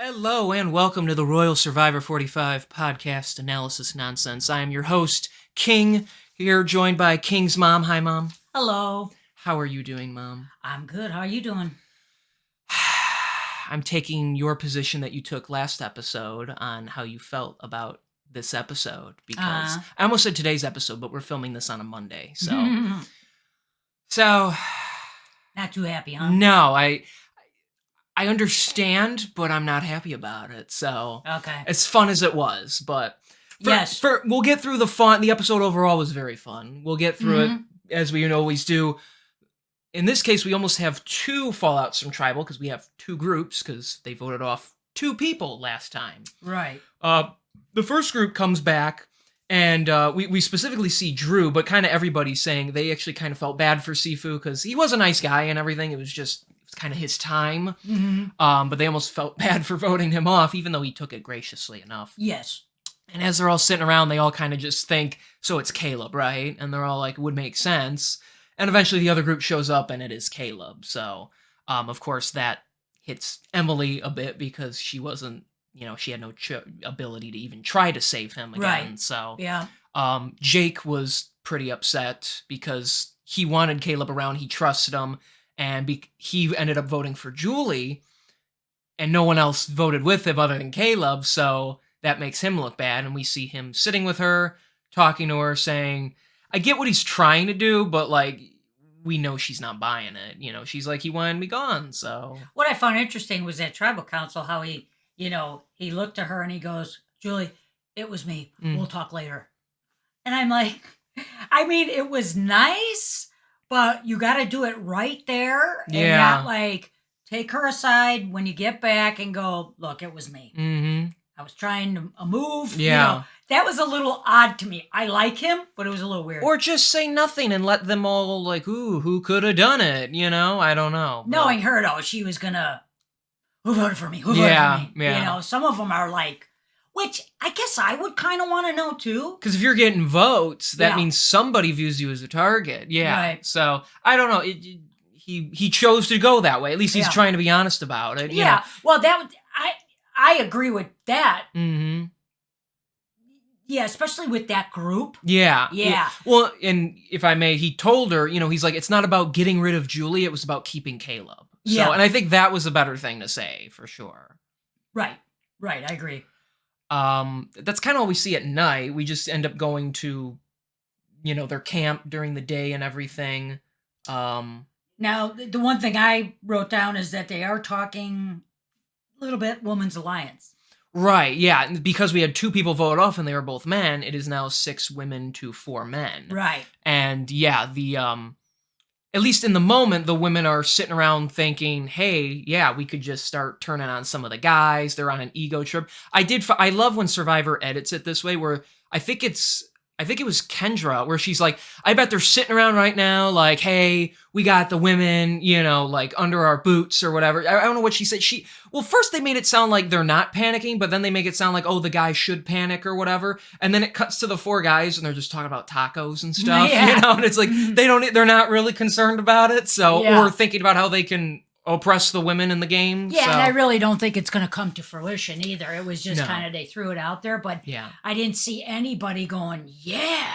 Hello and welcome to the Royal Survivor 45 podcast analysis nonsense. I am your host, King, here joined by King's mom. Hi, Mom. Hello. How are you doing, Mom? I'm good. How are you doing? I'm taking your position that you took last episode on how you felt about this episode because I almost said today's episode, but we're filming this on a Monday. So Not too happy, huh? No, I understand, but I'm not happy about it. So Okay. as fun as it was, but Yes. we'll get through the fun. The episode overall was very fun. We'll get through it as we always do. In this case, we almost have two fallouts from Tribal because we have two groups because they voted off two people last time. Right. The first group comes back, and we specifically see Drew, but kind of everybody's saying they actually kind of felt bad for Sifu because he was a nice guy and everything. It was kind of his time. But they almost felt bad for voting him off, even though he took it graciously enough. Yes. And as they're all sitting around, they all kind of just think, so it's Caleb, right? And they're all like, would make sense. And eventually the other group shows up and it is Caleb. So, of course, that hits Emily a bit because she wasn't, she had no ability to even try to save him again. Right. So, yeah. Jake was pretty upset because he wanted Caleb around. He trusted him. And he ended up voting for Julie. And no one else voted with him other than Caleb. So that makes him look bad. And we see him sitting with her, talking to her, saying, I get what he's trying to do, but we know she's not buying it. She's like, he wanted me gone, so. What I found interesting was at Tribal Council, how he looked at her and he goes, Julie, it was me. We'll talk later. And I'm like, it was nice, but you got to do it right there. And not take her aside when you get back and go, look, it was me. Mm-hmm. I was trying to move. Yeah. That was a little odd to me. I like him, but it was a little weird. Or just say nothing and let them all ooh, who could have done it? I don't know. Knowing her, though, she was gonna, who voted for me? Who voted for me? Yeah. Some of them are which I guess I would kind of want to know, too. Because if you're getting votes, that means somebody views you as a target. Yeah. Right. So, I don't know. He chose to go that way. At least he's trying to be honest about it. Yeah. Well, I agree with that. Mm-hmm. Yeah, especially with that group. Yeah. Yeah. Well, and if I may, he told her, he's like, it's not about getting rid of Julie, it was about keeping Caleb. So, and I think that was a better thing to say, for sure. Right, I agree. That's kind of all we see at night. We just end up going to, their camp during the day and everything. Now, the one thing I wrote down is that they are talking a little bit Women's Alliance. Right, yeah. Because we had two people vote off and they were both men, it is now 6 women to 4 men. Right. And yeah, at least in the moment, the women are sitting around thinking, hey, yeah, we could just start turning on some of the guys. They're on an ego trip. I love when Survivor edits it this way, where I think it was Kendra, where she's like, I bet they're sitting around right now, like, hey, we got the women, under our boots or whatever. I don't know what she said. Well, first they made it sound like they're not panicking, but then they make it sound like, oh, the guys should panic or whatever. And then it cuts to the 4 guys and they're just talking about tacos and stuff, and it's like, they're not really concerned about it. So, or thinking about how they can oppress the women in the game. Yeah, and I really don't think it's going to come to fruition either. It was just kind of, they threw it out there, but I didn't see anybody going, yeah,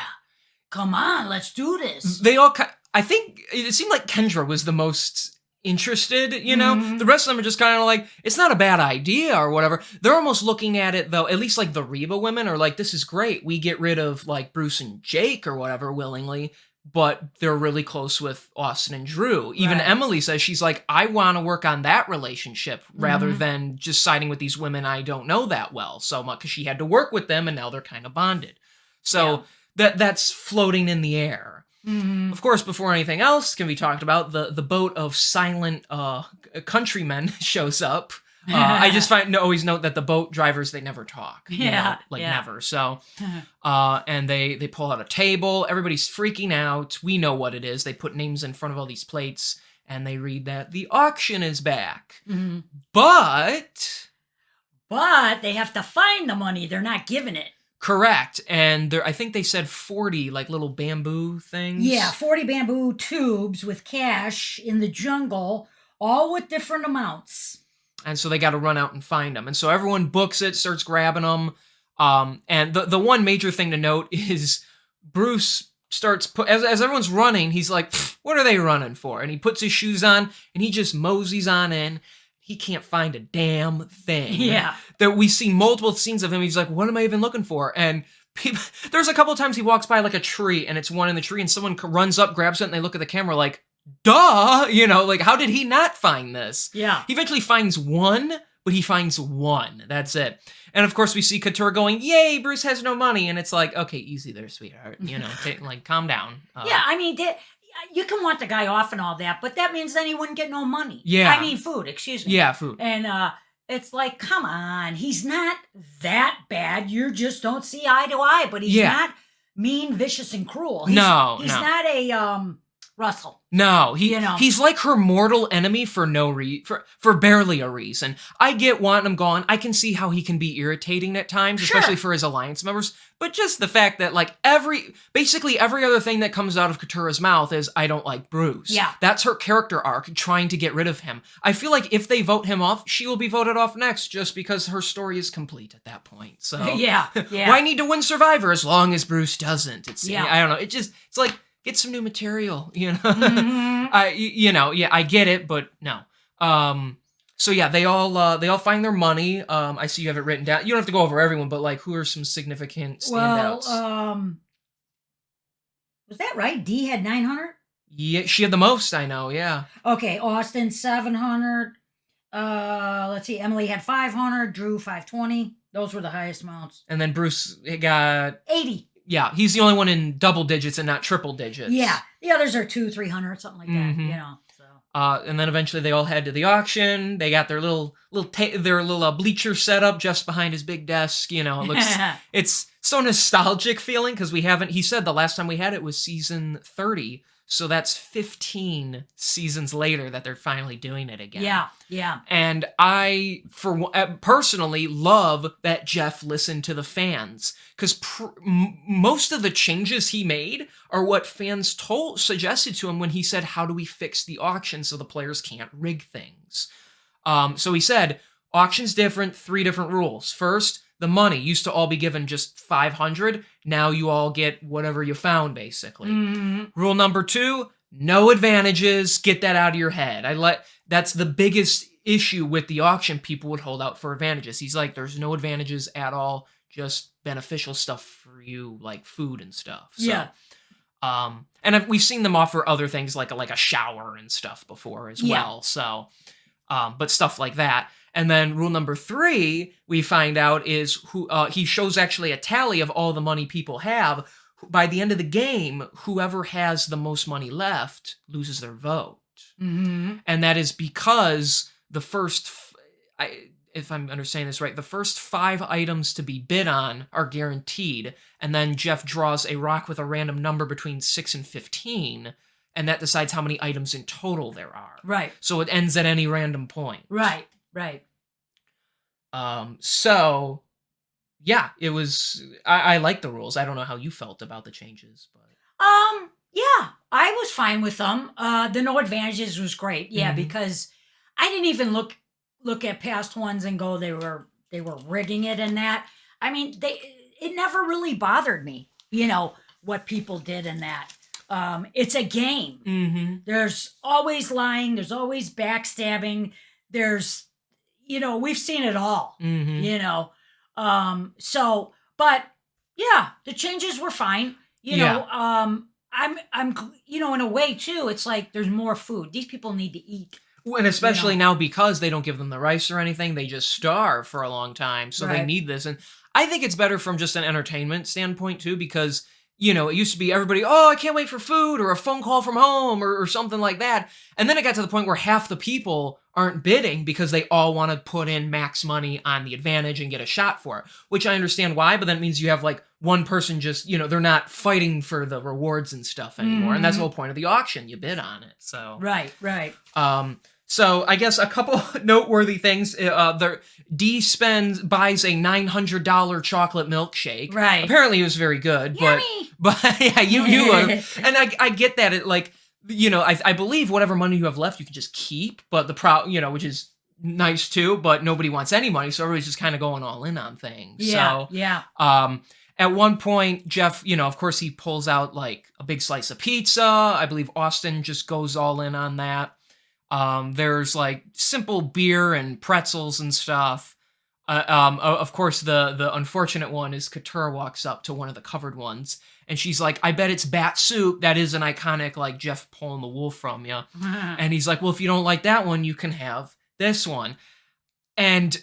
come on, let's do this. They all, I think it seemed like Kendra was the most interested, The rest of them are just kind of like, it's not a bad idea or whatever. They're almost looking at it, though, at least the Reba women are like, this is great. We get rid of Bruce and Jake or whatever willingly. But they're really close with Austin and Drew. Even Emily says, she's like, I want to work on that relationship rather than just siding with these women I don't know that well so much, because she had to work with them and now they're kind of bonded. So that's floating in the air. Mm-hmm. Of course, before anything else can be talked about, the boat of silent countrymen shows up. I just always note that the boat drivers, they never talk. Never. So, and they pull out a table. Everybody's freaking out. We know what it is. They put names in front of all these plates and they read that the auction is back. Mm-hmm. But they have to find the money. They're not giving it. Correct. And I think they said 40 little bamboo things. Yeah, 40 bamboo tubes with cash in the jungle, all with different amounts. And so they got to run out and find him. And so everyone books it, starts grabbing them. And the one major thing to note is Bruce starts as everyone's running, he's like, what are they running for? And he puts his shoes on and he just moseys on in. He can't find a damn thing. Yeah. That we see multiple scenes of him. He's like, what am I even looking for? And there's a couple of times he walks by like a tree and it's one in the tree and someone runs up, grabs it, and they look at the camera like, duh, like, how did he not find this? Yeah. He eventually finds one, but he finds one. That's it. And of course we see Couture going, yay, Bruce has no money. And it's like, okay, easy there, sweetheart. Calm down. Yeah, I mean, you can want the guy off and all that, but that means then he wouldn't get no money. Yeah. I mean, food, excuse me. Yeah, food. And it's like, come on, he's not that bad. You just don't see eye to eye, but he's not mean, vicious, and cruel. He's not a Russell. No, he's like her mortal enemy for for barely a reason. I get wanting him gone. I can see how he can be irritating at times, especially for his alliance members. But just the fact that like basically every other thing that comes out of Couture's mouth is, I don't like Bruce. Yeah. That's her character arc, trying to get rid of him. I feel like if they vote him off, she will be voted off next just because her story is complete at that point. So yeah. Why need to win Survivor as long as Bruce doesn't? I don't know. It's like, get some new material, Mm-hmm. I get it, but no. So yeah, they all find their money. I see you have it written down. You don't have to go over everyone, but like, who are some significant standouts? Well, was that right? Dee had 900. Yeah, she had the most. I know. Yeah. Okay, Austin 700. Let's see. Emily had 500. Drew 520. Those were the highest amounts. And then Bruce got 80. Yeah, he's the only one in double digits and not triple digits. Yeah, the others are 200, 300, something like that. So. And then eventually they all head to the auction. They got their little bleacher set up just behind his big desk. It looks it's so nostalgic feeling because he said the last time we had it was season 30. So that's 15 seasons later that they're finally doing it again. Yeah. And I, personally, love that Jeff listened to the fans. Because most of the changes he made are what fans suggested to him when he said, how do we fix the auction so the players can't rig things? So he said, auction's different, 3 different rules. First, the money used to all be given just 500. Now you all get whatever you found, basically. Mm-hmm. Rule number 2, no advantages. Get that out of your head. That's the biggest issue with the auction. People would hold out for advantages. He's like, there's no advantages at all. Just beneficial stuff for you, like food and stuff. So, yeah. And we've seen them offer other things like a shower and stuff before as well. So, but stuff like that. And then rule number 3, we find out is he shows actually a tally of all the money people have. By the end of the game, whoever has the most money left loses their vote. Mm-hmm. And that is because the first, if I'm understanding this right, the first 5 items to be bid on are guaranteed. And then Jeff draws a rock with a random number between 6 and 15. And that decides how many items in total there are. Right. So it ends at any random point. Right. So yeah, it was, I like the rules. I don't know how you felt about the changes, but. Yeah, I was fine with them. The no advantages was great. Yeah, because I didn't even look at past ones and go, they were rigging it and that. I mean, it never really bothered me, what people did in that. It's a game. Mm-hmm. There's always lying. There's always backstabbing. There's, we've seen it all, so, but yeah, the changes were fine. I'm, in a way too, it's like there's more food. These people need to eat. And especially now because they don't give them the rice or anything, they just starve for a long time. So they need this. And I think it's better from just an entertainment standpoint too, because, it used to be everybody, oh, I can't wait for food or a phone call from home or something like that. And then it got to the point where half the people aren't bidding because they all want to put in max money on the advantage and get a shot for it, which I understand why, but that means you have like one person just, they're not fighting for the rewards and stuff anymore. Mm-hmm. And that's the whole point of the auction. You bid on it. So Right. So I guess a couple noteworthy things. Dee buys a $900 chocolate milkshake. Right. Apparently it was very good. Yummy. But yeah, you and I get that. It like, I believe whatever money you have left, you can just keep. But which is nice too, but nobody wants any money, so everybody's just kind of going all in on things. Yeah, So, yeah. At one point, Jeff, of course, he pulls out like a big slice of pizza. I believe Austin just goes all in on that. There's like simple beer and pretzels and stuff. Of course, the unfortunate one is Katurah walks up to one of the covered ones, and she's like, "I bet it's bat soup. That is an iconic like Jeff pulling the wool from you." And he's like, "Well, if you don't like that one, you can have this one." And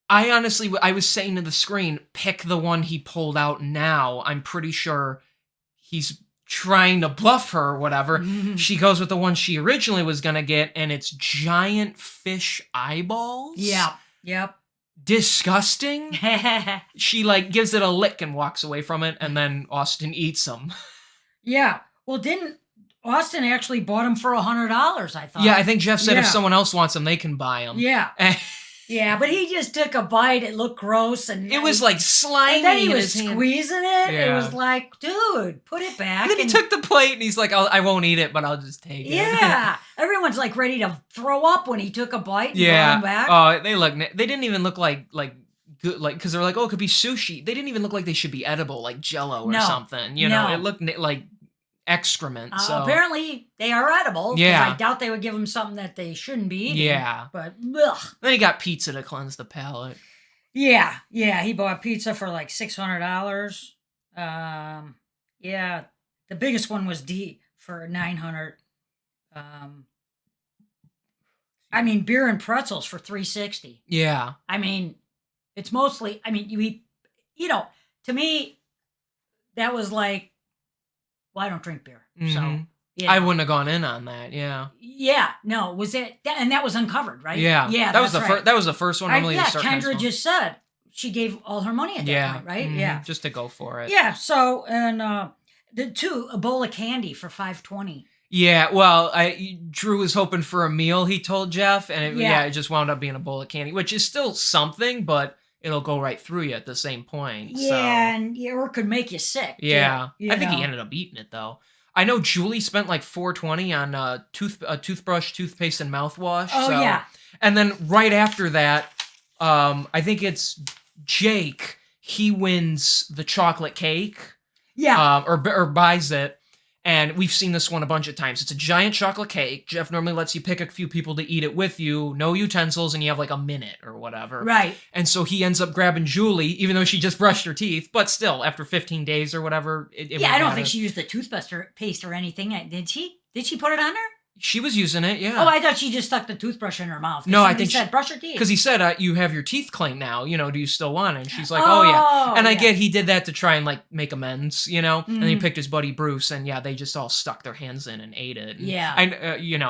I honestly, I was saying to the screen, pick the one he pulled out now. I'm pretty sure he's trying to bluff her or whatever. She goes with the one she originally was going to get, and it's giant fish eyeballs. Yeah. Yep. Disgusting. She like gives it a lick and walks away from it, and then Austin eats them. Yeah. Well, didn't Austin actually bought them for $100, I thought. Yeah, I think Jeff said if Yeah. someone else wants them, they can buy them. Yeah. Yeah, but he just took a bite. It looked gross, and It was like slimy. and then he in was his hand. squeezing it. It Yeah. was like, dude, put it back. And then he took the plate and he's like, I won't eat it, but I'll just take it. Yeah, everyone's like ready to throw up when he took a bite. And Yeah. brought 'em back. Oh, they didn't even look like good, like, because they're like, oh, it could be sushi. They didn't even look like they should be edible, like Jello or No. something. You know, No. it looked like excrement. So Apparently, they are edible. 'Cause Yeah. I doubt they would give him something that they shouldn't be eating. yeah. But ugh. Then he got pizza to cleanse the palate. Yeah, he bought pizza for like $600. Yeah, the biggest one was D for 900. I mean, beer and pretzels for 360. Yeah. I mean, it's mostly. I mean, you eat. To me, that was like. Well, I don't drink beer, so Mhm. yeah. I wouldn't have gone in on that. Yeah. Yeah, no, was it? And that was uncovered, right? Yeah. yeah. That was the that's first. right. That was the first one. Normally, yeah, they start kind of Kendra slow. just said she gave all her money at that Yeah. point, right? Mhm. Yeah. Just to go for it. Yeah. So and a bowl of candy for $5.20. Yeah, well, Drew was hoping for a meal, he told Jeff, and Yeah. it just wound up being a bowl of candy, which is still something, but it'll go right through you at the same point. Yeah, so. and or it could make you sick. too, Yeah, you I think he know? ended up eating it though. I know Julie spent like $4.20 on toothbrush, toothpaste, and mouthwash. Oh so. yeah. And then right after that, I think it's Jake. He wins the chocolate cake. Yeah. Or buys it. And we've seen this one a bunch of times. It's a giant chocolate cake. Jeff normally lets you pick a few people to eat it with you, no utensils, and you have like a minute or whatever. Right. And so he ends up grabbing Julie, even though she just brushed her teeth. But still, after 15 days or whatever, it Yeah, I wouldn't don't matter. think she used the toothpaste or anything. Did she? Did she put it on her? She was using it, yeah. Oh, I thought she just stuck the toothbrush in her mouth. No, I Somebody think she- said brush your teeth. Because he said, you have your teeth clean now. Do you still want it? And she's like, oh yeah. And I yeah. get he did that to try and like make amends, And he Mhm. picked his buddy Bruce, and yeah, they just all stuck their hands in and ate it. And Yeah.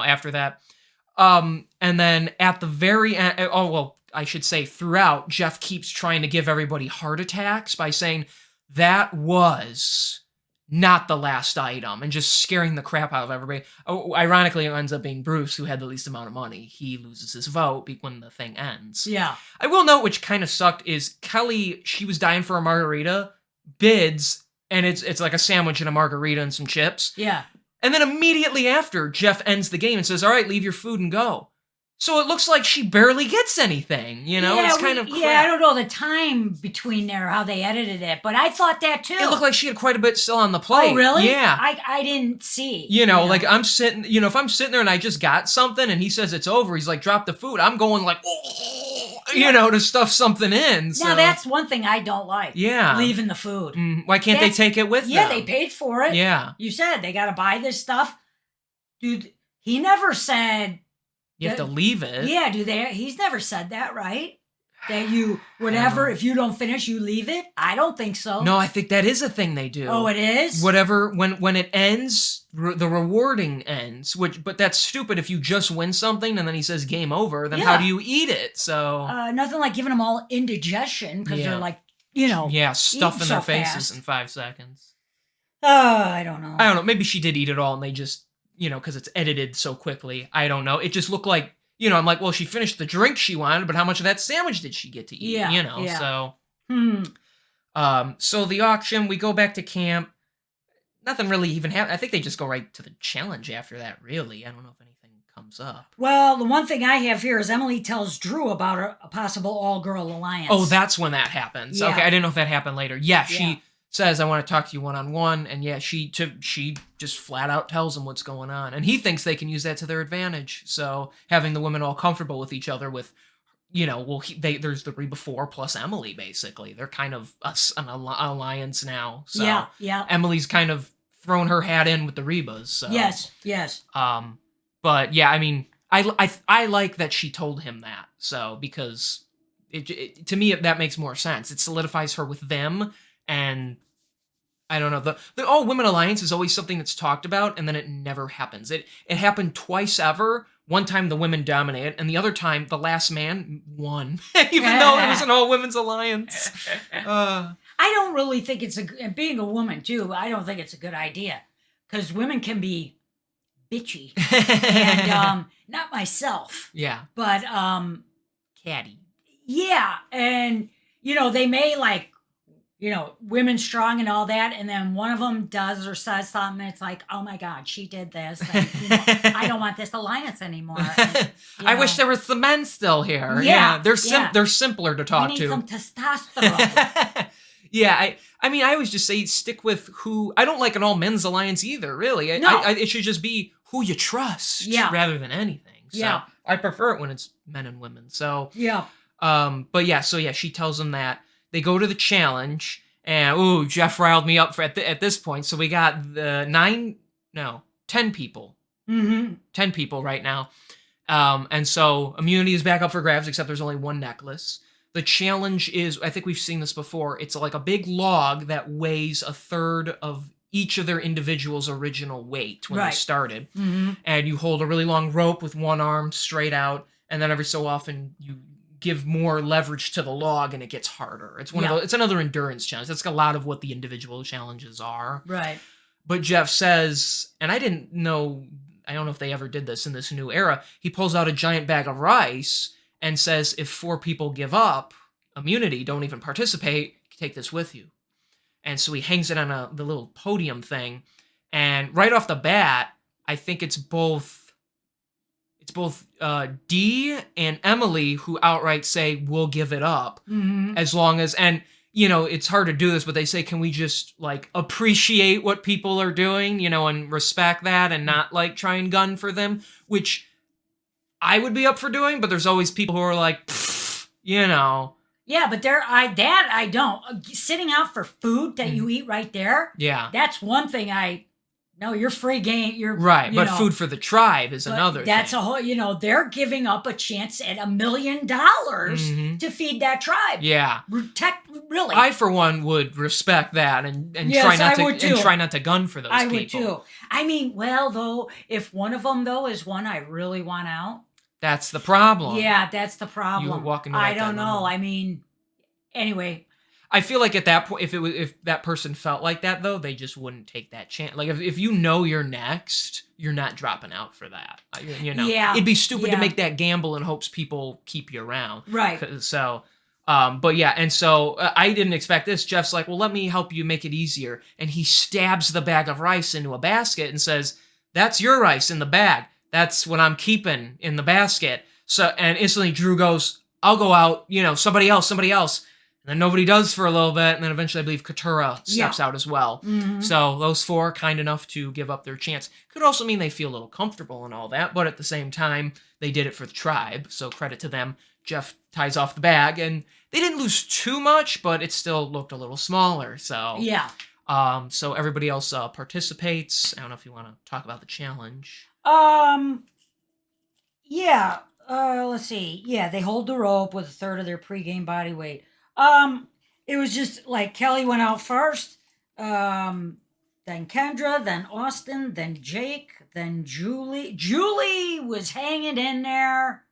after that, and then at the very end, I should say throughout, Jeff keeps trying to give everybody heart attacks by saying that was not the last item, and just scaring the crap out of everybody. Oh, ironically, it ends up being Bruce who had the least amount of money. He loses his vote when the thing ends. Yeah. I will note, which kind of sucked, is Kelly, she was dying for a margarita, bids, and it's like a sandwich and a margarita and some chips. Yeah. And then immediately after, Jeff ends the game and says, all right, leave your food and go. So it looks like she barely gets anything, Yeah, It's kind of crap. Yeah, I don't know the time between there, how they edited it, but I thought that too. It looked like she had quite a bit still on the plate. Oh, really? Yeah. I didn't see. Like I'm sitting, if I'm sitting there and I just got something and he says it's over, he's like, drop the food. I'm going like, to stuff something in. So. Now that's one thing I don't like. Yeah. Leaving the food. Why can't they take it with Yeah, them? they paid for it. Yeah. You said they got to buy this stuff. Dude, he never said. You have to leave it. Yeah, he's never said that, right? That you, whatever, if you don't finish, you leave it? I don't think so. No, I think that is a thing they do. Oh, it is? Whatever, when it ends, the rewarding ends. But that's stupid if you just win something and then he says game over, then how Yeah. do you eat it? So. Nothing like giving them all indigestion because Yeah. they're like, Yeah, stuff eating in their so faces fast. in 5 seconds. I don't know. I don't know. Maybe she did eat it all and they just, because it's edited so quickly. I don't know. It just looked like, I'm like, well, she finished the drink she wanted, but how much of that sandwich did she get to eat? Yeah, yeah. So. So the auction, we go back to camp. Nothing really even happened. I think they just go right to the challenge after that, really. I don't know if anything comes up. Well, the one thing I have here is Emily tells Drew about a possible all-girl alliance. Oh, that's when that happens. Yeah. Okay, I didn't know if that happened later. Yeah, Yeah. she says, I want to talk to you one-on-one, and yeah, she just flat out tells him what's going on. And he thinks they can use that to their advantage. So having the women all comfortable with each other with, there's the Reba 4 plus Emily, basically. They're kind of an alliance now. So Yeah. Emily's kind of thrown her hat in with the Rebas. So. Yes. But yeah, I mean, I like that she told him that. So because to me that makes more sense. It solidifies her with them, and I don't know, the all women alliance is always something that's talked about, and then it never happens. It happened twice ever. One time the women dominated, and the other time the last man won, even though it was an all women's alliance. I don't really think and being a woman too, I don't think it's a good idea, because women can be bitchy, and not myself. Yeah. But catty. Yeah, and they may women strong and all that, and then one of them does or says something, and it's like, oh my God, she did this. And, I don't want this alliance anymore. And, I wish there was some men still here. Yeah, they're simpler to talk we need to. some testosterone. Yeah, I mean, I always just say stick with who. I don't like an all men's alliance either. Really, No. it should just be who you trust, rather than anything. So Yeah. I prefer it when it's men and women. So Yeah. but yeah, she tells them that they go to the challenge, and Jeff riled me up at this point. So we got the 10 people. Mm-hmm. 10 people right now. And so immunity is back up for grabs, except there's only one necklace. The challenge is, I think we've seen this before, it's like a big log that weighs a third of each of their individual's original weight when they started. Mm-hmm. And you hold a really long rope with one arm straight out, and then every so often you give more leverage to the log and it gets harder. It's it's another endurance challenge. That's a lot of what the individual challenges are. Right. But Jeff says, and I don't know if they ever did this in this new era, he pulls out a giant bag of rice and says, if 4 people give up immunity, don't even participate, take this with you. And so he hangs it on the little podium thing. And right off the bat, I think it's both Dee and Emily who outright say, we'll give it up. Mm-hmm. As long as, and it's hard to do this, but they say, can we just appreciate what people are doing, and respect that and not try and gun for them, which I would be up for doing, but there's always people who are like, Yeah, but I don't. Sitting out for food that you eat right there. Yeah. That's one thing no, you're free game. You're right, but food for the tribe is another that's thing. a whole, they're giving up a chance at $1 million to feed that tribe. Yeah. Really. I, for one, would respect that and try not to gun for those people. I would too. I mean, well, though, if one of them, is one I really want out. That's the problem. Yeah, that's the problem. You walk into that I don't know. dilemma. I mean, anyway. I feel like at that point, if that person felt like that, though, they just wouldn't take that chance. Like, if you're next, you're not dropping out for that. Yeah. It'd be stupid to make that gamble in hopes people keep you around. Right. So, but yeah, and so I didn't expect this. Jeff's like, well, let me help you make it easier. And he stabs the bag of rice into a basket and says, that's your rice in the bag. That's what I'm keeping in the basket. So, and instantly Drew goes, I'll go out, somebody else. And then nobody does for a little bit, and then eventually I believe Katura steps out as well. Mm-hmm. So those 4 kind enough to give up their chance. Could also mean they feel a little comfortable and all that, but at the same time, they did it for the tribe, so credit to them. Jeff ties off the bag, and they didn't lose too much, but it still looked a little smaller. So yeah. So everybody else participates. I don't know if you want to talk about the challenge. Yeah. Let's see. Yeah, they hold the rope with a third of their pregame body weight. It was just like Kelly went out first, then Kendra, then Austin, then Jake, then Julie. Julie was hanging in there.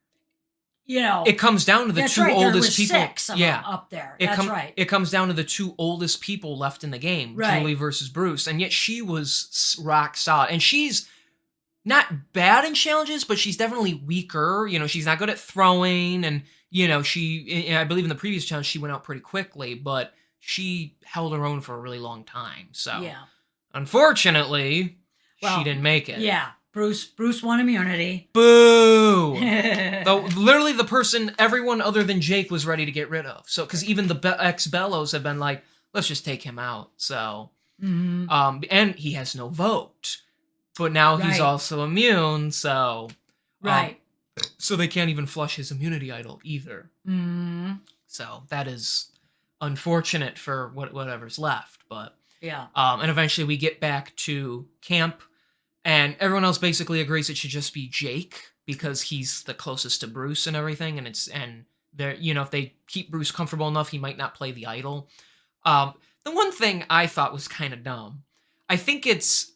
It comes down to the that's two right, oldest there was people. 6 of them up there. That's right. It comes down to the 2 oldest people left in the game, right. Julie versus Bruce, and yet she was rock solid. And she's not bad in challenges, but she's definitely weaker. She's not good at throwing, and I believe in the previous challenge she went out pretty quickly, but she held her own for a really long time. So, unfortunately, she didn't make it. Yeah, Bruce won immunity. Boo! Though literally the person everyone other than Jake was ready to get rid of. So because even the ex-Bellows have been like, let's just take him out. So and he has no vote. But now he's also immune, so right. So they can't even flush his immunity idol either. Mm-hmm. So that is unfortunate for whatever's left. But yeah. And eventually we get back to camp, and everyone else basically agrees it should just be Jake because he's the closest to Bruce and everything. And they're, you know, if they keep Bruce comfortable enough, he might not play the idol. The one thing I thought was kind of dumb, I think it's,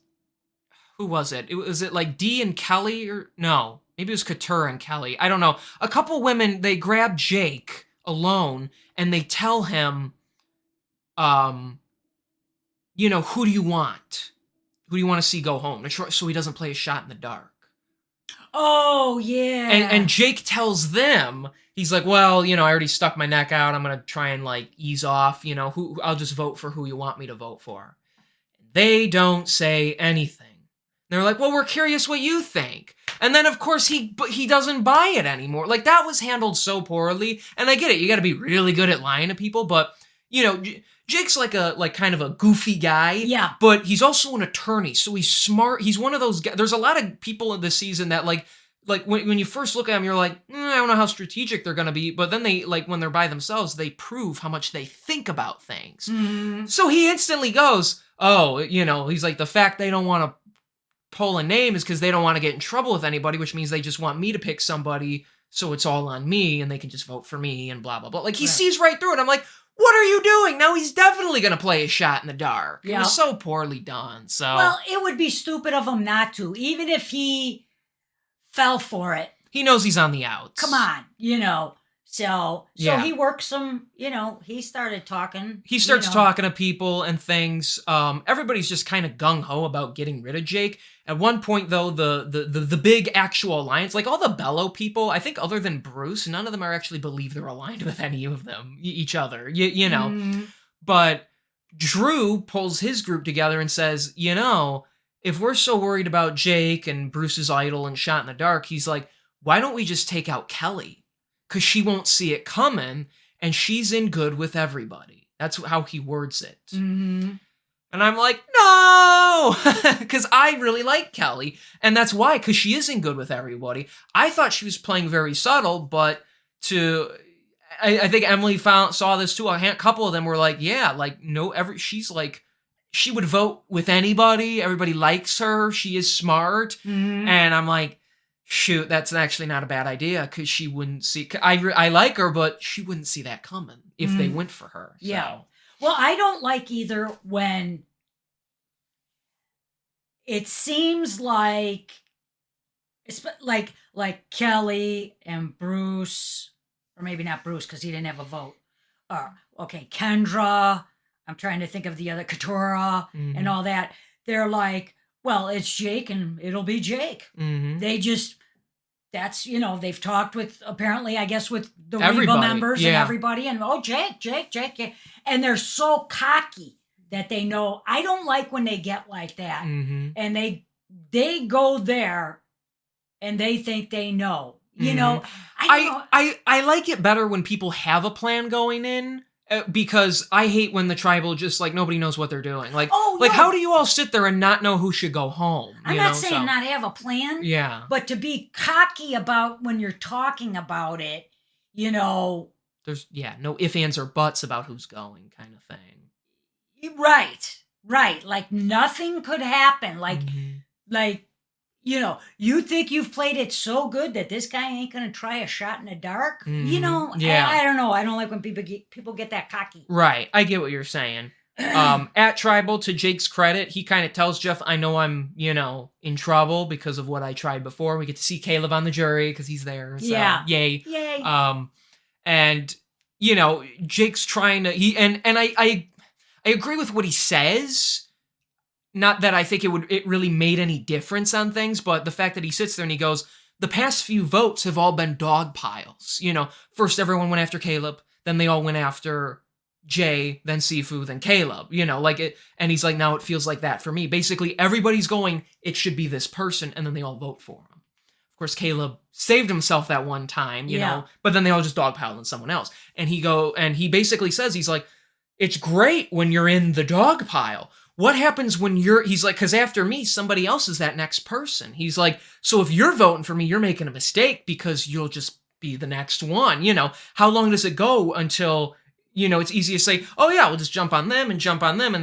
who was it? Was it like Dee and Kelly, or no? Maybe it was Katurah and Kelly. I don't know. A couple women, they grab Jake alone and they tell him, you know, who do you want? Who do you want to see go home? So he doesn't play a shot in the dark. Oh, yeah. And Jake tells them, he's like, well, you know, I already stuck my neck out. I'm going to try and like ease off, you know, I'll just vote for who you want me to vote for. They don't say anything. They're like, well, we're curious what you think. And then, of course, he doesn't buy it anymore. Like, that was handled so poorly. And I get it. You got to be really good at lying to people. But, you know, Jake's like kind of a goofy guy. Yeah. But he's also an attorney. So he's smart. He's one of those guys. There's a lot of people in this season that, like when you first look at them, you're like, I don't know how strategic they're going to be. But then they, like, when they're by themselves, they prove how much they think about things. Mm-hmm. So he instantly goes, oh, you know, he's like, the fact they don't want to pull a name is because they don't want to get in trouble with anybody, which means they just want me to pick somebody, so it's all on me and they can just vote for me and blah blah blah. Like, he sees right through it. I'm like, what are you doing? Now he's definitely gonna play a shot in the dark. It was so poorly done. So, well, it would be stupid of him not to, even if he fell for it. He knows he's on the outs. Come on, you know. So Yeah. he works some, you know, he started talking. He starts talking to people and things. Everybody's just kind of gung-ho about getting rid of Jake. At one point, though, the big actual alliance, like all the Bello people, I think other than Bruce, none of them are actually believe they're aligned with any of them, each other, you know. Mm-hmm. But Drew pulls his group together and says, you know, if we're so worried about Jake and Bruce's idol and shot in the dark, he's like, why don't we just take out Kelly? Because she won't see it coming, and she's in good with everybody. That's how he words it. Mm-hmm. And I'm like, no! Because I really like Kelly, and that's why, because she is in good with everybody. I thought she was playing very subtle, but I think Emily saw this too. A couple of them were like, yeah, like, no, she's like, she would vote with anybody. Everybody likes her. She is smart. Mm-hmm. And I'm like, shoot, that's actually not a bad idea, because she wouldn't see. I like her, but she wouldn't see that coming if they went for her. So. Yeah. Well, I don't like either when it seems like it's like Kelly and Bruce, or maybe not Bruce because he didn't have a vote. Okay, Kendra. I'm trying to think of the other, Katurah, and all that. They're like, well, it's Jake and it'll be Jake. Mm-hmm. They just, that's, you know, they've talked with, apparently, I guess, with the Everybody, Reba members and everybody, and Jake. And they're so cocky that they know. I don't like when they get like that. Mm-hmm. And they go there and they think they know. You know, I like it better when people have a plan going in. Because I hate when the tribal just, like, nobody knows what they're doing. Like, how do you all sit there and not know who should go home? I'm not saying not have a plan. Yeah. But to be cocky about when you're talking about it, you know. There's, no ifs, ands, or buts about who's going kind of thing. Right. Like, nothing could happen. Like, you know, you think you've played it so good that this guy ain't going to try a shot in the dark? Mm-hmm. You know, I don't know. I don't like when people get that cocky. Right. I get what you're saying. At Tribal, to Jake's credit, he kind of tells Jeff, I know I'm, you know, in trouble because of what I tried before. We get to see Caleb on the jury because he's there. So, yay. And, you know, Jake's trying to, I agree with what he says. Not that I think it really made any difference on things, but the fact that he sits there and he goes, the past few votes have all been dog piles. You know, first everyone went after Caleb, then they all went after Jay, then Sifu, then Caleb, like it. And he's like, now it feels like that for me. Basically, everybody's going, it should be this person. And then they all vote for him. Of course, Caleb saved himself that one time, you know, but then they all just dogpiled on someone else. And he basically says, he's like, it's great when you're in the dog pile. What happens when he's like, because after me, somebody else is that next person. He's like, so if you're voting for me, you're making a mistake because you'll just be the next one. How long does it go until, it's easy to say, oh yeah, we'll just jump on them. And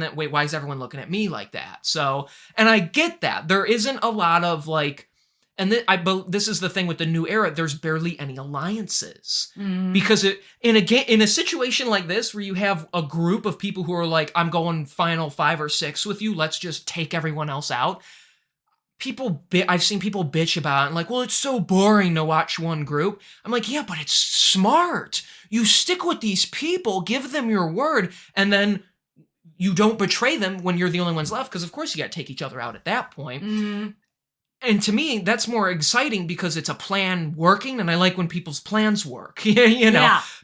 then, wait, why is everyone looking at me like that? So, and I get that. There isn't a lot of like, and this is the thing with the new era. There's barely any alliances because in a situation like this where you have a group of people who are like, I'm going final 5 or 6 with you. Let's just take everyone else out. I've seen people bitch about it and like, well, it's so boring to watch one group. I'm like, yeah, but it's smart. You stick with these people, give them your word, and then you don't betray them when you're the only ones left. Because of course you got to take each other out at that point. And to me, that's more exciting because it's a plan working, and I like when people's plans work,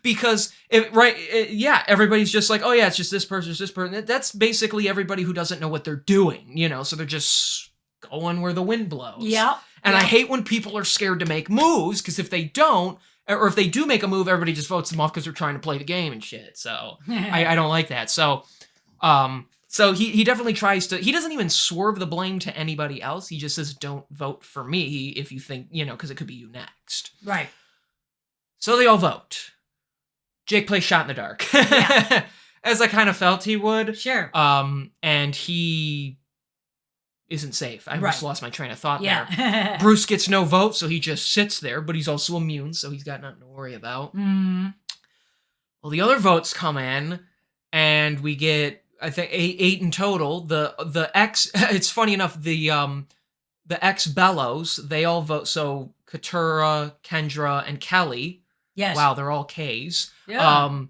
because everybody's just like, oh yeah, it's just this person, it's this person. That's basically everybody who doesn't know what they're doing, so they're just going where the wind blows. Yeah. And I hate when people are scared to make moves, because if they don't, or if they do make a move, everybody just votes them off because they're trying to play the game and shit. So I don't like that. So, So he definitely tries to, he doesn't even swerve the blame to anybody else. He just says, don't vote for me if you think, because it could be you next. Right. So they all vote. Jake plays shot in the dark. Yeah. As I kind of felt he would. Sure. And he isn't safe. I just lost my train of thought there. Bruce gets no vote, so he just sits there, but he's also immune, so he's got nothing to worry about. Well, the other votes come in, and we get, I think, eight in total. The ex, it's funny enough, the ex Bellows, they all vote. So Katura, Kendra, and Kelly. Yes. Wow, they're all K's. Yeah.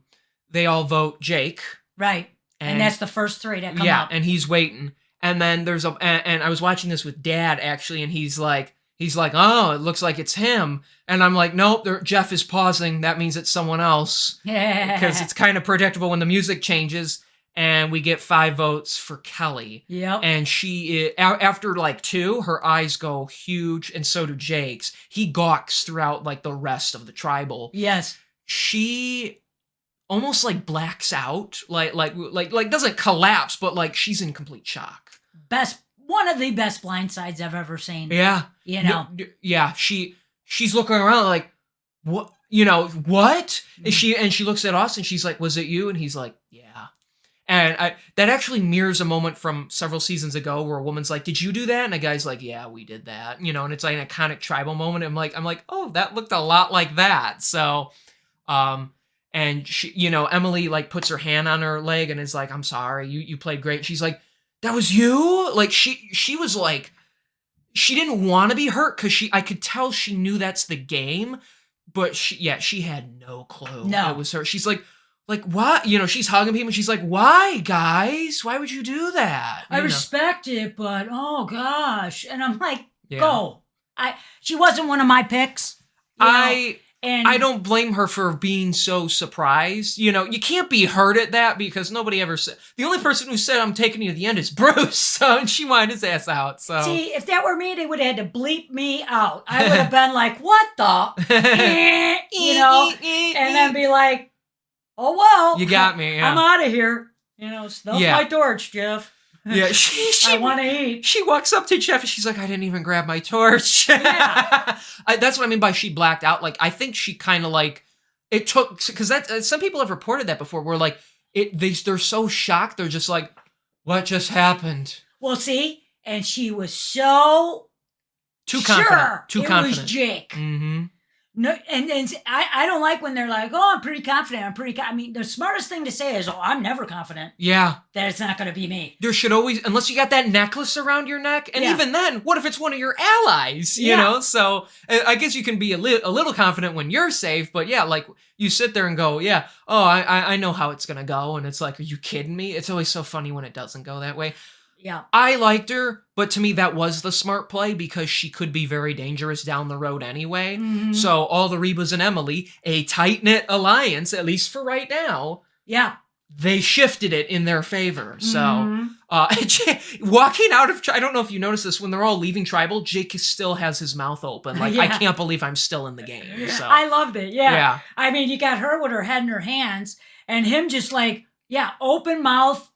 They all vote Jake. Right. And that's the first 3 that come up. Yeah, and he's waiting. And then there's and I was watching this with Dad actually, and he's like, oh, it looks like it's him. And I'm like, nope, Jeff is pausing. That means it's someone else. Yeah. Because it's kind of predictable when the music changes. And we get 5 votes for Kelly. Yep. And she, after like 2, her eyes go huge, and so do Jake's. He gawks throughout like the rest of the tribal. Yes. She almost like blacks out, like doesn't collapse, but like she's in complete shock. One of the best blindsides I've ever seen. Yeah. Yeah. She's looking around like, what? What? Mm-hmm. And she looks at us and she's like, was it you? And he's like, yeah. And that actually mirrors a moment from several seasons ago where a woman's like, did you do that? And a guy's like, yeah, we did that. And it's like an iconic tribal moment. I'm like, oh, that looked a lot like that. So, and she, Emily like puts her hand on her leg and is like, I'm sorry, you played great. She's like, that was you? Like she was like, she didn't want to be hurt because I could tell she knew that's the game, but she had no clue. No. It was her. She's like, what? She's hugging people and she's like, why, guys? Why would you do that? I respect it, but oh gosh. And I'm like, go. She wasn't one of my picks. And I don't blame her for being so surprised. You can't be hurt at that because nobody ever said. The only person who said I'm taking you to the end is Bruce. So, and she wanted his ass out. So see, if that were me, they would have had to bleep me out. I would have been like, "What the?" And then be like, "Oh well, you got me. Yeah. I'm out of here." Snuff my torch, Jeff. Yeah, I want to eat. She walks up to Jeff and she's like, I didn't even grab my torch. Yeah. That's what I mean by she blacked out. Like, I think she kind of like, it took, because that some people have reported that before where like, they're so shocked. They're just like, what just happened? Well, see, and she was so too confident. Too confident. It was Jake. Mm-hmm. No, and I don't like when they're like, oh, I'm pretty confident. I mean, the smartest thing to say is, oh, I'm never confident. Yeah. That it's not going to be me. There should always, unless you got that necklace around your neck. And even then, what if it's one of your allies, you know? So I guess you can be a little confident when you're safe. But yeah, like you sit there and go, yeah, oh, I know how it's going to go. And it's like, are you kidding me? It's always so funny when it doesn't go that way. Yeah. I liked her, but to me that was the smart play because she could be very dangerous down the road anyway. Mm-hmm. So all the Rebas and Emily, a tight-knit alliance, at least for right now. Yeah. they shifted it in their favor. So, Mhm. walking out of, I don't know if you noticed this, when they're all leaving Tribal, Jake still has his mouth open. Like, I Yeah. can't believe I'm still in the game. So, I loved it. Yeah. yeah. I mean, you got her with her head in her hands and him just like, yeah, open mouth.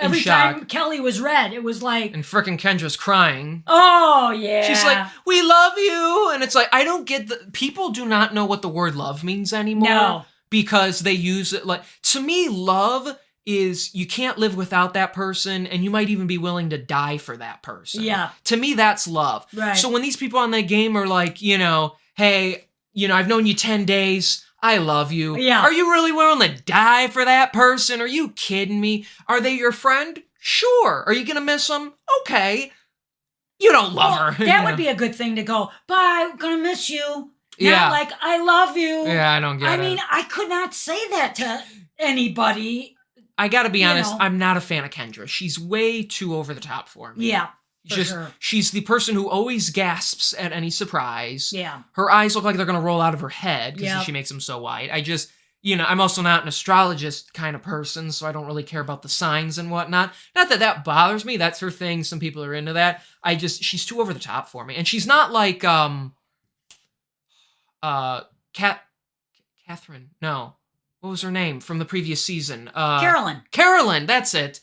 Every time Kelly was red, it was like... And frickin' Kendra's crying. Oh, yeah. She's like, we love you. And it's like, I don't get the... People do not know what the word love means anymore. No. Because they use it like... To me, love is you can't live without that person, and you might even be willing to die for that person. Yeah. To me, that's love. Right. So when these people on that game are like, hey, I've known you 10 days... I love you. Yeah. Are you really willing to die for that person? Are you kidding me? Are they your friend? Sure. Are you going to miss them? Okay. You don't love her. That would be a good thing to go, bye, I'm going to miss you. Yeah. Not like, I love you. Yeah, I don't get it. I mean, I could not say that to anybody. I got to be honest, know. I'm not a fan of Kendra. She's way too over the top for me. Yeah. Sure. She's the person who always gasps at any surprise. Yeah. Her eyes look like they're going to roll out of her head because she makes them so wide. I just, I'm also not an astrologist kind of person, so I don't really care about the signs and whatnot. Not that that bothers me. That's her thing. Some people are into that. She's too over the top for me. And she's not like, Catherine. No. What was her name from the previous season? Carolyn. Carolyn, that's it.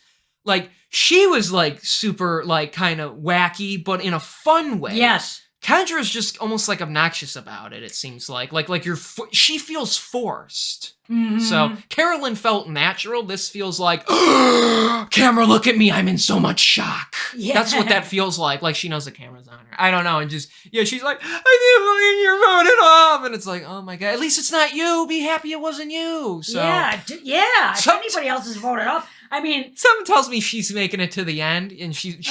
Like, she was, like, super, like, kind of wacky, but in a fun way. Yes. Kendra's just almost, like, obnoxious about it, it seems like. Like she feels forced. Mm-hmm. So, Carolyn felt natural. This feels like, camera, look at me, I'm in so much shock. Yeah. That's what that feels like. Like, she knows the camera's on her. I don't know, and just, she's like, I can't believe you're voted off. And it's like, oh my God, at least it's not you. Be happy it wasn't you. So, yeah. If anybody else is voted off, I mean, something tells me she's making it to the end, and she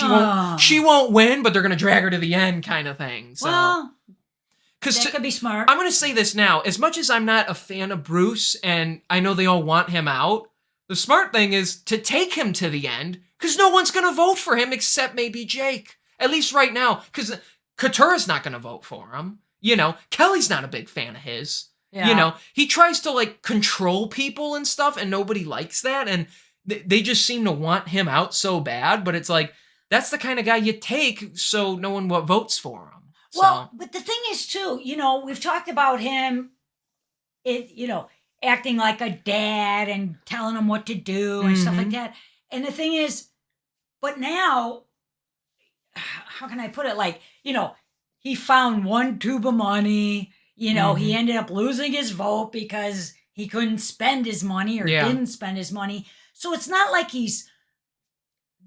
won't win, but they're gonna drag her to the end, kind of thing. So, well, that could be smart. I'm gonna say this now: as much as I'm not a fan of Bruce, and I know they all want him out, the smart thing is to take him to the end, because no one's gonna vote for him except maybe Jake. At least right now, because Katura's not gonna vote for him. Kelly's not a big fan of his. Yeah. He tries to like control people and stuff, and nobody likes that, and they just seem to want him out so bad, but it's like, that's the kind of guy you take so no one votes for him. Well, but the thing is, too, we've talked about him, acting like a dad and telling him what to do and stuff like that. And the thing is, but now, how can I put it? Like, he found one tube of money, he ended up losing his vote because he couldn't spend his money or didn't spend his money. So it's not like he's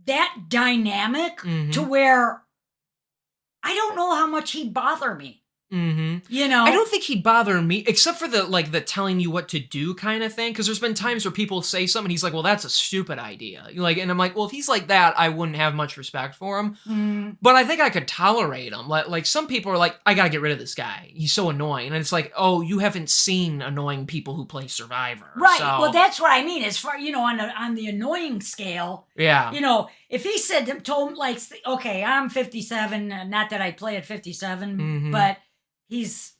that dynamic to where I don't know how much he'd bother me. I don't think he'd bother me, except for the telling you what to do kind of thing. Because there's been times where people say something, he's like, "Well, that's a stupid idea." And I'm like, "Well, if he's like that, I wouldn't have much respect for him." But I think I could tolerate him. Like some people are like, "I gotta get rid of this guy. He's so annoying." And it's like, "Oh, you haven't seen annoying people who play Survivor, right?" So, well, that's what I mean. As far on the annoying scale, yeah. If he told him like, "Okay, I'm 57," not that I play at 57, but he's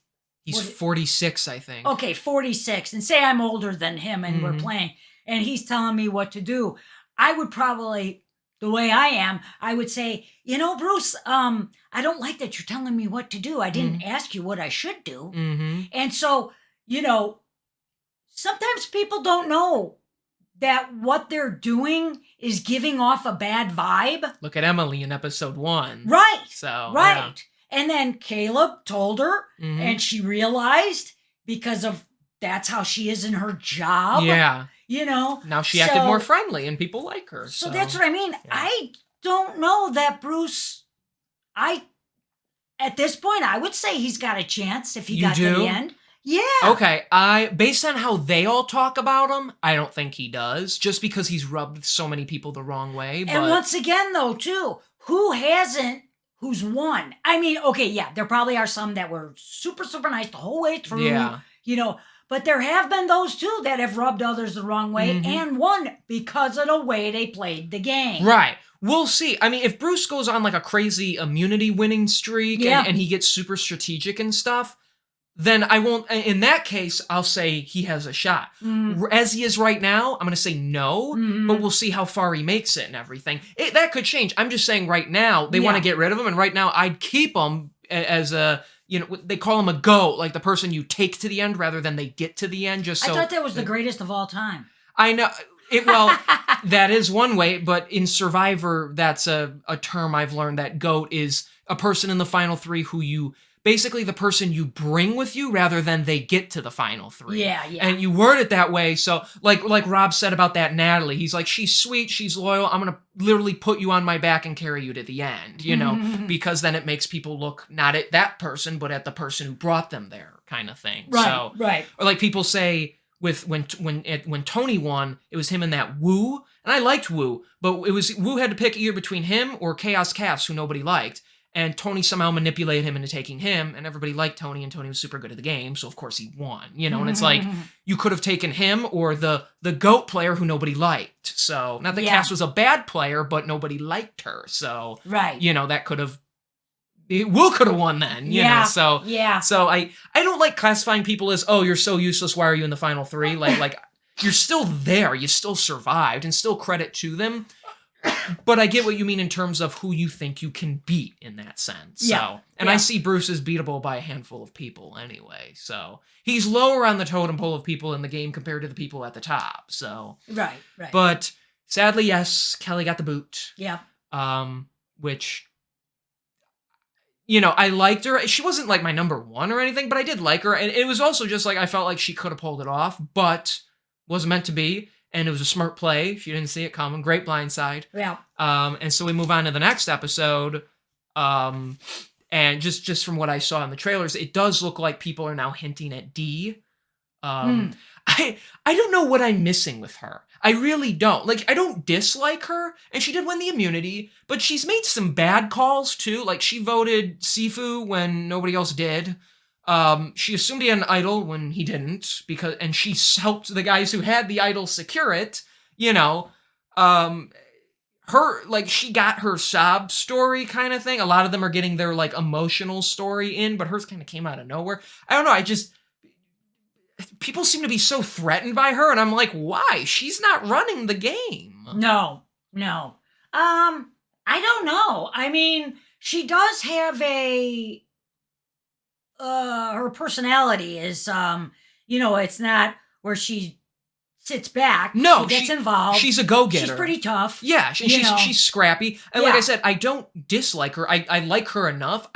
46, I think. Okay, 46. And say I'm older than him and we're playing and he's telling me what to do. I would probably, the way I am, I would say, Bruce, I don't like that you're telling me what to do. I didn't ask you what I should do. And so, sometimes people don't know that what they're doing is giving off a bad vibe. Look at Emily in episode 1. Right. So, right. Yeah. And then Caleb told her, and she realized because of that's how she is in her job. Yeah. Now she acted more friendly and people like her. So that's what I mean. Yeah. I don't know that Bruce, at this point, I would say he's got a chance if he got to the end. Yeah. Okay. Based on how they all talk about him, I don't think he does, just because he's rubbed so many people the wrong way. But... And once again, though, too, who's won? I mean, okay, yeah, there probably are some that were super, super nice the whole way through. Yeah. But there have been those, too, that have rubbed others the wrong way and won because of the way they played the game. Right. We'll see. I mean, if Bruce goes on like a crazy immunity winning streak and he gets super strategic and stuff, then I won't. In that case, I'll say he has a shot. As he is right now, I'm going to say no, but we'll see how far he makes it and everything. That could change. I'm just saying right now, they want to get rid of him, and right now, I'd keep him as a, they call him a GOAT, like the person you take to the end rather than they get to the end. Just so I thought that was the greatest of all time. I know. Well, that is one way, but in Survivor, that's a term I've learned, that GOAT is a person in the final three who you, basically the person you bring with you rather than they get to the final three. Yeah. And you word it that way. So like Rob said about that Natalie, he's like, she's sweet, she's loyal. I'm going to literally put you on my back and carry you to the end, because then it makes people look not at that person, but at the person who brought them there, kind of thing. Right, right. Or like people say, when Tony won, it was him and that Wu, and I liked Wu, but it was Wu had to pick either between him or Chaos Cass, who nobody liked, and Tony somehow manipulated him into taking him, and everybody liked Tony, and Tony was super good at the game, so of course he won, and it's like, you could have taken him or the GOAT player who nobody liked. So not that Cass was a bad player, but nobody liked her, so right, that could have. Will could have won then, you know. So I don't like classifying people as, oh, you're so useless, why are you in the final three? Like you're still there, you still survived, and still credit to them. But I get what you mean in terms of who you think you can beat in that sense. So, and I see Bruce as beatable by a handful of people anyway. So he's lower on the totem pole of people in the game compared to the people at the top. So right. But sadly, yes, Kelly got the boot. Yeah. Which, I liked her. She wasn't like my number one or anything, but I did like her. And it was also just like, I felt like she could have pulled it off, but wasn't meant to be. And it was a smart play. She didn't see it coming. Great blindside. Yeah. And so we move on to the next episode. And just from what I saw in the trailers, it does look like people are now hinting at Dee. I don't know what I'm missing with her. I really don't. Like, I don't dislike her, and she did win the immunity, but she's made some bad calls too. Like, she voted Sifu when nobody else did. She assumed he had an idol when he didn't, and she helped the guys who had the idol secure it, she got her sob story kind of thing. A lot of them are getting their, like, emotional story in, but hers kind of came out of nowhere. I don't know, people seem to be so threatened by her, and I'm like, why? She's not running the game. No. I don't know. I mean, she does have her personality is, it's not where she sits back. No, she gets involved. She's a go-getter. She's pretty tough. Yeah, she's scrappy. And like I said, I don't dislike her. I like her enough.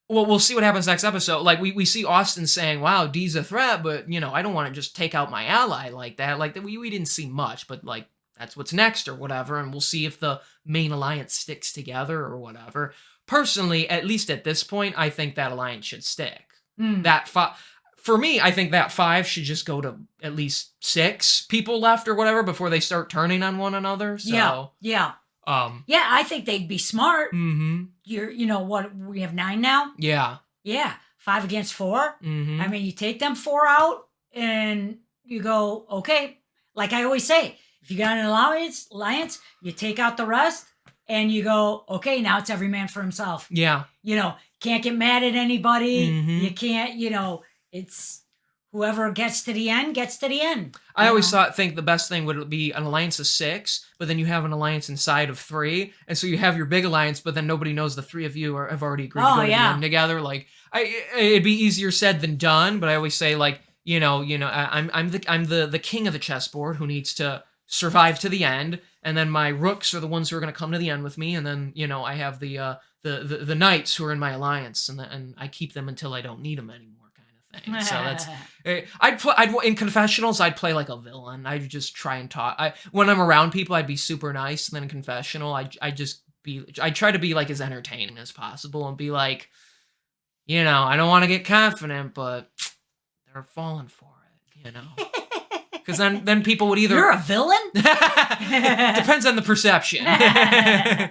Well, we'll see what happens next episode. Like, we see Austin saying, wow, Dee's a threat, but, I don't want to just take out my ally like that. Like, we didn't see much, but, like, that's what's next or whatever, and we'll see if the main alliance sticks together or whatever. Personally, at least at this point, I think that alliance should stick. For me, I think that 5 should just go to at least 6 people left or whatever before they start turning on one another. So, yeah. I think they'd be smart. Mm-hmm. What, we have 9 now? Yeah. 5 against 4. Mm-hmm. I mean, you take them 4 out and you go, okay, like I always say, if you got an alliance, you take out the rest and you go, okay, now it's every man for himself. Yeah. Can't get mad at anybody. Mm-hmm. You can't, it's whoever gets to the end gets to the end. I always think the best thing would be an alliance of 6, but then you have an alliance inside of 3, and so you have your big alliance, but then nobody knows the 3 of you have already agreed to go to the end together. Like, it'd be easier said than done, but I always say, like, I'm the king of the chessboard who needs to survive to the end, and then my rooks are the ones who are going to come to the end with me, and then I have the knights who are in my alliance, and I keep them until I don't need them anymore. Thing. So that's I'd in confessionals I'd play like a villain. I'd just try and talk. When I'm around people I'd be super nice, and then in confessional I try to be like as entertaining as possible and be like, I don't want to get confident, but they're falling for it, because then people would either... You're a villain? Depends on the perception. Yeah,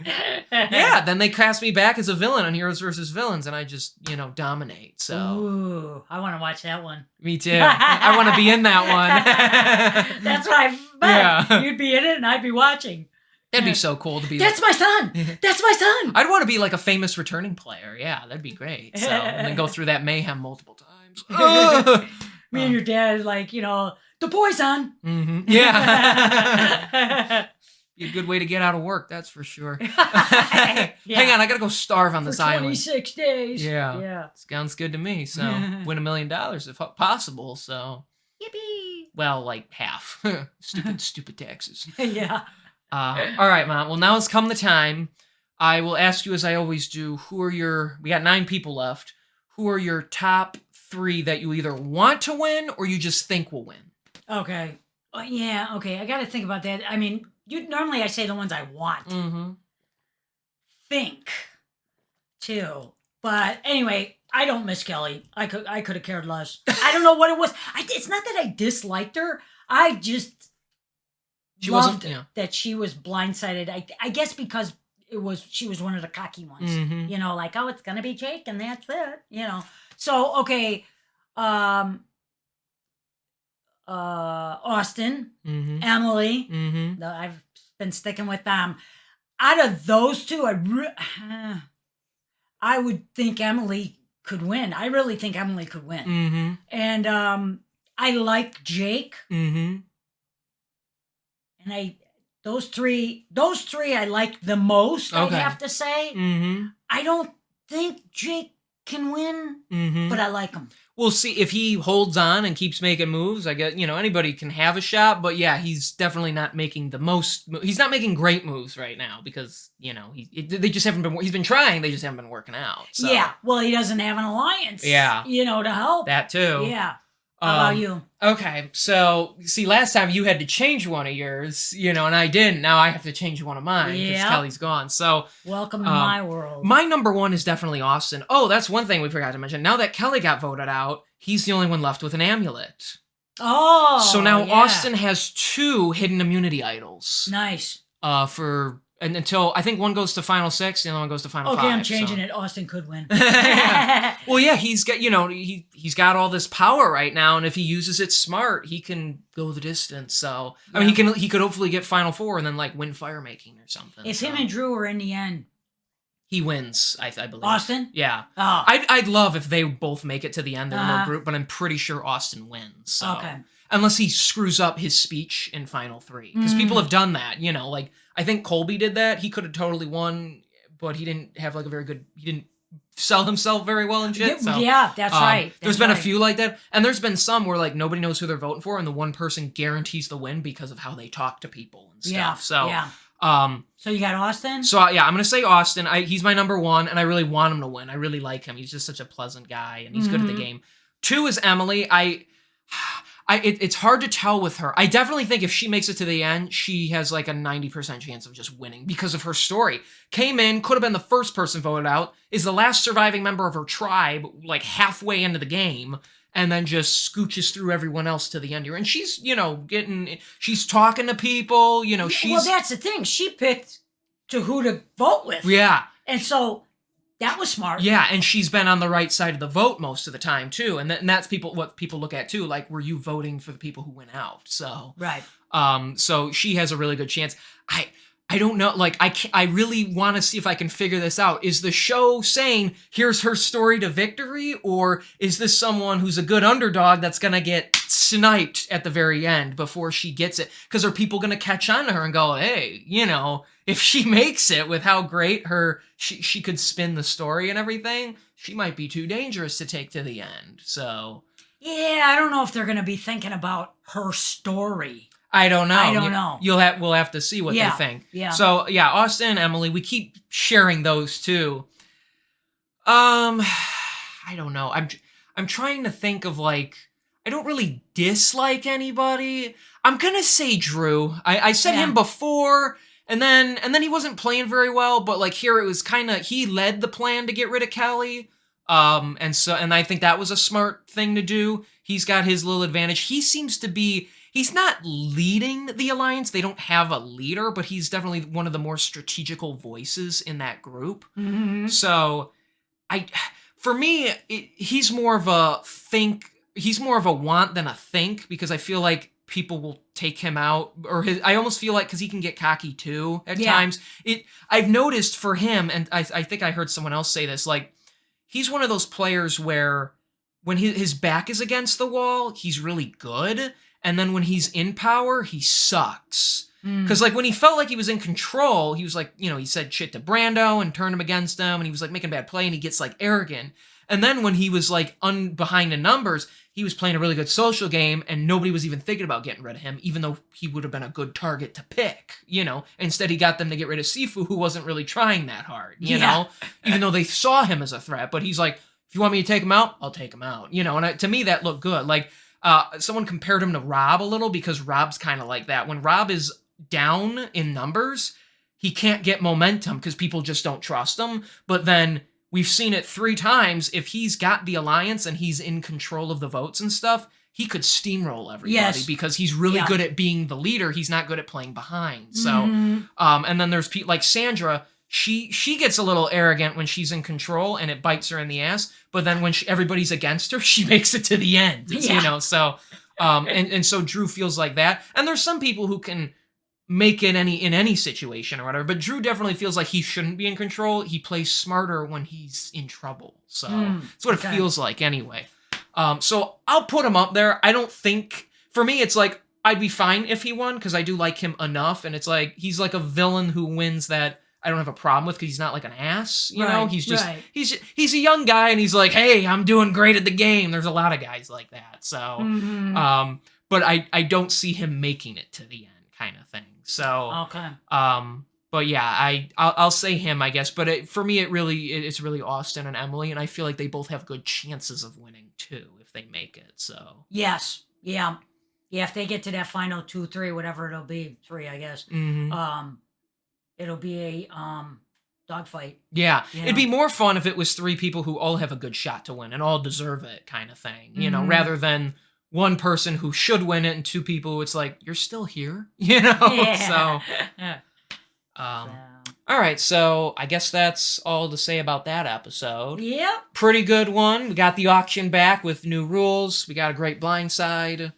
then they cast me back as a villain on Heroes versus Villains, and I just, dominate, so... Ooh, I want to watch that one. Me too. I want to be in that one. That's what I bet. Yeah. You'd be in it, and I'd be watching. That'd be so cool to be. That's my son. That's my son. I'd want to be like a famous returning player. Yeah, that'd be great. So, and then go through that mayhem multiple times. Me and your dad, like, the poison. Mm-hmm. Yeah. Be a good way to get out of work, that's for sure. Hang on, I gotta go starve on this island. 26 days. Yeah. Sounds good to me. So win $1 million if possible. So yippee. Well, like half. Stupid taxes. Yeah. All right, Mom. Well, now has come the time. I will ask you as I always do. We got 9 people left. Who are your top 3 that you either want to win or you just think will win? Okay. Yeah. Okay. I got to think about that. I mean, normally I say the ones I want. Mm-hmm. Think too. But anyway, I don't miss Kelly. I could have cared less. I don't know what it was. It's not that I disliked her. I just loved that she was blindsided. I guess because she was one of the cocky ones. Mm-hmm. Like, oh, it's gonna be Jake and that's it. So okay. Austin, mm-hmm. Emily. Mm-hmm. I've been sticking with them. Out of those 2, I would think Emily could win. I really think Emily could win. Mm-hmm. And I like Jake. Mm-hmm. And those three I like the most. Okay. I have to say. Mm-hmm. I don't think Jake can win, but I like him. We'll see if he holds on and keeps making moves. I guess anybody can have a shot, but yeah, he's definitely not making the most. He's not making great moves right now because they just haven't been. He's been trying, they just haven't been working out. So. Yeah, well, he doesn't have an alliance. Yeah, to help. That too. Yeah. How about you? Okay, so see, last time you had to change one of yours, and I didn't. Now I have to change one of mine because Kelly's gone. So welcome to my world. My number 1 is definitely Austin. Oh, that's one thing we forgot to mention. Now that Kelly got voted out, he's the only one left with an amulet. Oh, so now Austin has 2 hidden immunity idols. Nice. Until I think one goes to Final 6, the other one goes to Final 5. Okay, I'm changing it. Austin could win. Well, yeah, he's got he's got all this power right now, and if he uses it smart, he can go the distance. So I mean, he could hopefully get Final 4 and then like win fire making or something. If him and Drew are in the end, he wins. I believe Austin. Yeah. Oh. I'd love if they both make it to the end of their group, but I'm pretty sure Austin wins. So. Okay. Unless he screws up his speech in Final 3. Because people have done that, like, I think Colby did that. He could have totally won, but he didn't have, like, he didn't sell himself very well and shit. So, yeah, that's right. There's been a few like that. And there's been some where, like, nobody knows who they're voting for, and the one person guarantees the win because of how they talk to people and stuff. Yeah, so, yeah. So you got Austin? So, yeah, I'm going to say Austin. He's my number 1, and I really want him to win. I really like him. He's just such a pleasant guy, and he's good at the game. 2 is Emily. It's hard to tell with her. I definitely think if she makes it to the end, she has like a 90% chance of just winning because of her story. Came in, could have been the first person voted out, is the last surviving member of her tribe, like halfway into the game, and then just scooches through everyone else to the end here. And she's, she's talking to people, she's... Well, that's the thing. She picked who to vote with. Yeah. And so... That was smart. Yeah, and she's been on the right side of the vote most of the time too, and that's what people look at too. Like, were you voting for the people who went out? So right. So she has a really good chance. I don't know. Like, I really want to see if I can figure this out. Is the show saying here's her story to victory, or is this someone who's a good underdog that's gonna get sniped at the very end before she gets it? Because are people gonna catch on to her and go, hey, if she makes it with how great she could spin the story and everything, she might be too dangerous to take to the end. So yeah, I don't know if they're going to be thinking about her story. I don't know. We'll have to see what they think. Yeah. So yeah, Austin and Emily, we keep sharing those two. I don't know. I'm trying to think of like, I don't really dislike anybody. I'm gonna say Drew. I said him before. And then he wasn't playing very well, but like here it was kind of, he led the plan to get rid of Kelly. And I think that was a smart thing to do. He's got his little advantage. He seems to be, he's not leading the alliance. They don't have a leader, but he's definitely one of the more strategical voices in that group. Mm-hmm. So for me, he's more of a want than a think, because I feel like people will take him out, or I almost feel like, because he can get cocky too at Yeah. times. I've noticed for him, and I think I heard someone else say this, like, he's one of those players where when his back is against the wall, he's really good, and then when he's in power, he sucks. Because, like, when he felt like he was in control, he was like, he said shit to Brando and turned him against him, and he was, like, making bad play, and he gets, like, arrogant. And then when he was, like, behind the numbers, he was playing a really good social game, and nobody was even thinking about getting rid of him, even though he would have been a good target to pick, Instead, he got them to get rid of Sifu, who wasn't really trying that hard, Yeah. Even though they saw him as a threat. But he's like, if you want me to take him out, I'll take him out, And to me, that looked good. Like, someone compared him to Rob a little, because Rob's kind of like that. When Rob is down in numbers, he can't get momentum because people just don't trust him. But then we've seen it 3 times. If he's got the alliance and he's in control of the votes and stuff, he could steamroll everybody. Yes. Because he's really good at being the leader. He's not good at playing behind. So, and then there's people like Sandra. She gets a little arrogant when she's in control, and it bites her in the ass. But then when everybody's against her, she makes it to the end. So, and so Drew feels like that. And there's some people who can make it in any situation or whatever, but Drew definitely feels like he shouldn't be in control. He plays smarter when he's in trouble. So that's what it feels like anyway. So I'll put him up there. I don't think, for me, it's like, I'd be fine if he won, because I do like him enough, and it's like, he's like a villain who wins that I don't have a problem with, because he's not like an ass, He's just, he's a young guy, and he's like, hey, I'm doing great at the game. There's a lot of guys like that. So, but I don't see him making it to the end, kind of thing. So, okay. But yeah, I'll say him, I guess. But for me, it's really Austin and Emily, and I feel like they both have good chances of winning too if they make it. So yes, yeah. If they get to that final 2, 3, whatever it'll be, 3, I guess. It'll be a dogfight. Yeah, it'd be more fun if it was 3 people who all have a good shot to win and all deserve it, kind of thing. Rather than one person who should win it and 2 people who it's like, you're still here, Yeah. So, all right, so I guess that's all to say about that episode. Yep. Pretty good one. We got the auction back with new rules. We got a great blind side.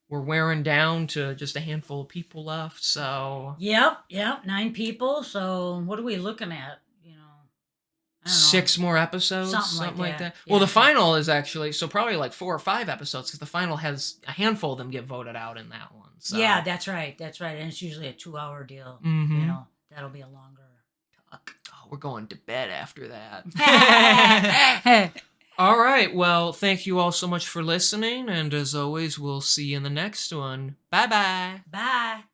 We're wearing down to just a handful of people left, so... Yep, 9 people, so what are we looking at? I don't know. 6 more episodes? Something like that. Well, the final is actually, so probably like 4 or 5 episodes, because the final has a handful of them get voted out in that one. So. Yeah, that's right. And it's usually a 2-hour deal. That'll be a longer talk. Oh, we're going to bed after that. All right. Well, thank you all so much for listening. And as always, we'll see you in the next one. Bye-bye. Bye.